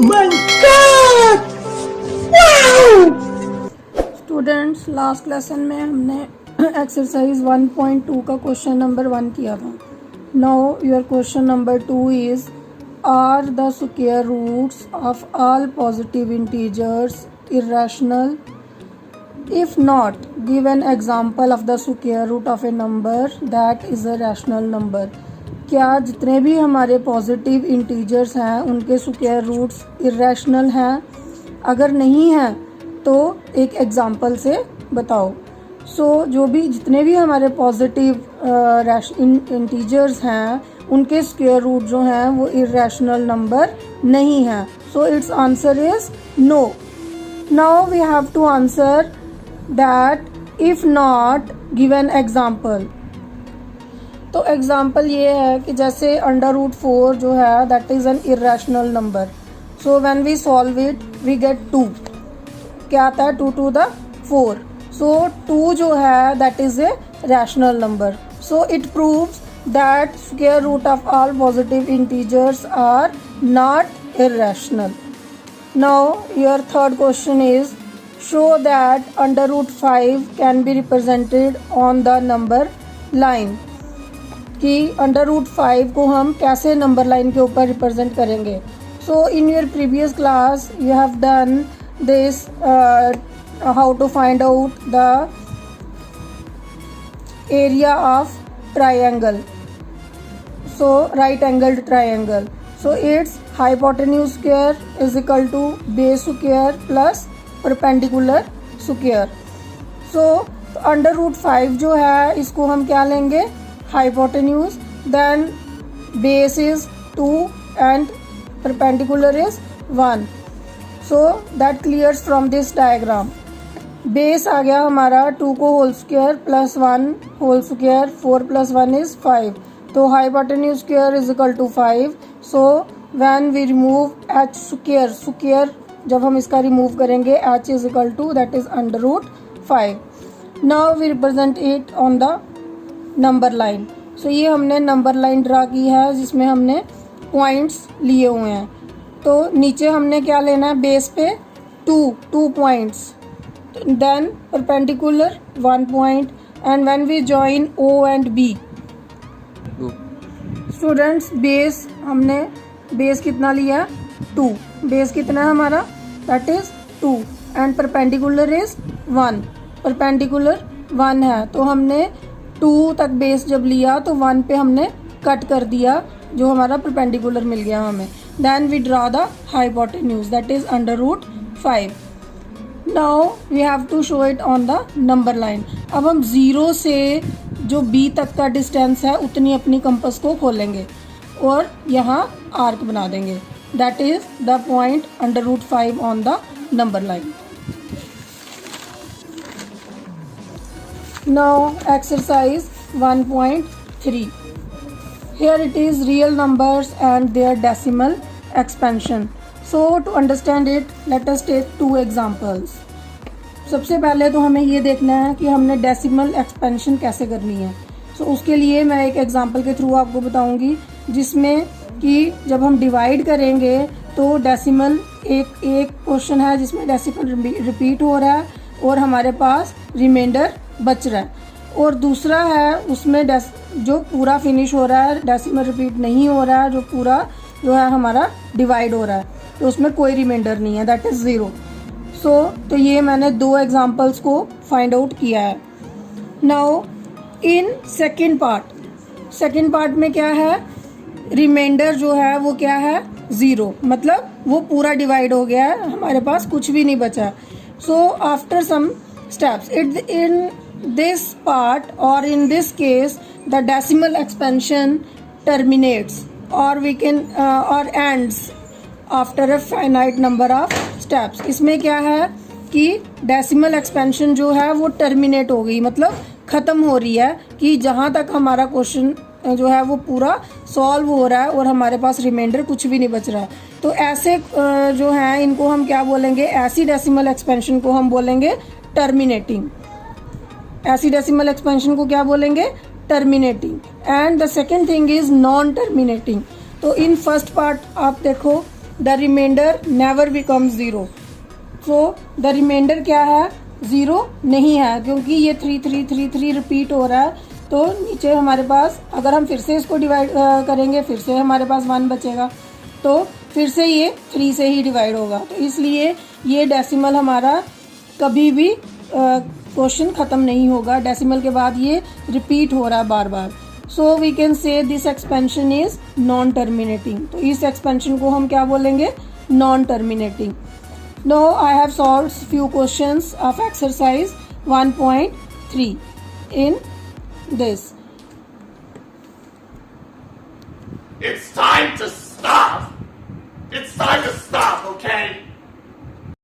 my God! Wow! Students, last lesson में हमने exercise 1.2 का क्वेश्चन नंबर 1 किया था. Now your question number 2 is are the square roots of all positive integers irrational? If not, give an example of the square root of a number that is a rational number. क्या जितने भी हमारे positive integers हैं उनके square roots irrational हैं? अगर नहीं हैं तो एक एग्जांपल से बताओ. जो भी जितने भी हमारे पॉजिटिव इंटीजर्स हैं उनके स्क्वायर रूट जो हैं वो इरेशनल नंबर नहीं हैं. So its answer is no. Now we have to answer that if not give an example. तो एग्जांपल ये है कि जैसे √4 जो है that is an irrational number. So when we solve it we get 2. क्या आता है 2 to the 4. सो 2 जो है that is a rational number. So it proves that square root of all positive integers are not irrational. Now your third question is show that √5 can be represented on the number line. कि √5 को हम कैसे number line के ऊपर represent करेंगे. So in your previous class you have done this how to find out the area of triangle. So right angled triangle. So its hypotenuse square is equal to base square plus perpendicular square. So √5 जो है इसको हम क्या लेंगे hypotenuse, then base is 2 and perpendicular is 1. So that clears from this diagram. Base आ गया हमारा 2 को whole square plus 1 whole square 4 + 1 is 5. तो hypotenuse square is equal to 5. So when we remove h square जब हम इसका remove करेंगे h is equal to that is √5. Now we represent it on the number line. So ये हमने number line draw की है जिसमें हमने पॉइंट्स लिए हुए हैं. तो नीचे हमने क्या लेना है बेस पे 2 points, then perpendicular 1 point, and when we join O and B. Students base हमने बेस कितना लिया 2. बेस कितना है हमारा that is 2 and perpendicular is 1. Perpendicular 1 है तो हमने 2 तक बेस जब लिया तो 1 पे हमने कट कर दिया जो हमारा परपेंडिकुलर मिल गया हमें. Then we draw the hypotenuse that is √5. Now we have to show it on the number line. अब हम 0 से जो B तक का डिस्टेंस है उतनी अपनी कंपास को खोलेंगे और यहाँ आर्क बना देंगे. That is the point √5 on the number line. Now exercise 1.3. Here it is real numbers and their decimal expansion. So to understand it, let us take 2 examples. सबसे पहले तो हमें ये देखना है कि हमने डेसिमल एक्सपेंशन कैसे करनी है. So उसके लिए मैं एक एग्जांपल के थ्रू आपको बताऊंगी जिसमें कि जब हम डिवाइड करेंगे तो डेसिमल एक क्वेश्चन है जिसमें डेसिमल रिपीट हो रहा है और हमारे पास रिमाइंडर बच रहा है, और दूसरा है उसमें जो पूरा फिनिश हो रहा है डेसिमल रिपीट नहीं हो रहा है, जो पूरा जो है हमारा डिवाइड हो रहा है तो उसमें कोई रिमाइंडर नहीं है दैट इज 0. तो ये मैंने 2 एग्जांपल्स को फाइंड आउट किया है. नाउ इन सेकंड पार्ट में क्या है रिमाइंडर जो है वो क्या है 0, मतलब वो पूरा डिवाइड हो गया है, हमारे पास कुछ भी नहीं बचा. So after some steps in this part or in this case the decimal expansion terminates or we can or ends after a finite number of steps. इसमें क्या है कि डेसिमल एक्सपेंशन जो है वो टर्मिनेट हो गई, मतलब ख़त्म हो रही है कि जहाँ तक हमारा क्वेश्चन जो है वो पूरा सॉल्व हो रहा है और हमारे पास रिमाइंडर कुछ भी नहीं बच रहा है. तो ऐसे जो है इनको हम क्या बोलेंगे, ऐसी डेसिमल एक्सपेंशन को हम बोलेंगे टर्मिनेटिंग. ऐसी डेसिमल एक्सपेंशन को क्या बोलेंगे terminating. And the second thing is non terminating. तो इन फर्स्ट पार्ट आप देखो the remainder never becomes zero. So the remainder क्या है, ज़ीरो नहीं है, क्योंकि ये 3 3 3 3 रिपीट हो रहा है। तो नीचे हमारे पास अगर हम फिर से इसको डिवाइड करेंगे, फिर से हमारे पास 1 बचेगा, तो फिर से ये 3 से ही डिवाइड होगा। तो इसलिए ये डेसिमल हमारा कभी भी क्वेश्चन ख़त्म नहीं होगा, डेसिमल के बाद ये रिपीट हो रहा है बार बार। So we can say this expansion is non terminating. तो इस एक्सपेंशन को हम क्या बोलेंगे, non terminating. No I have solved few questions of exercise 1.3 in this. It's time to stop! It's time to stop, okay?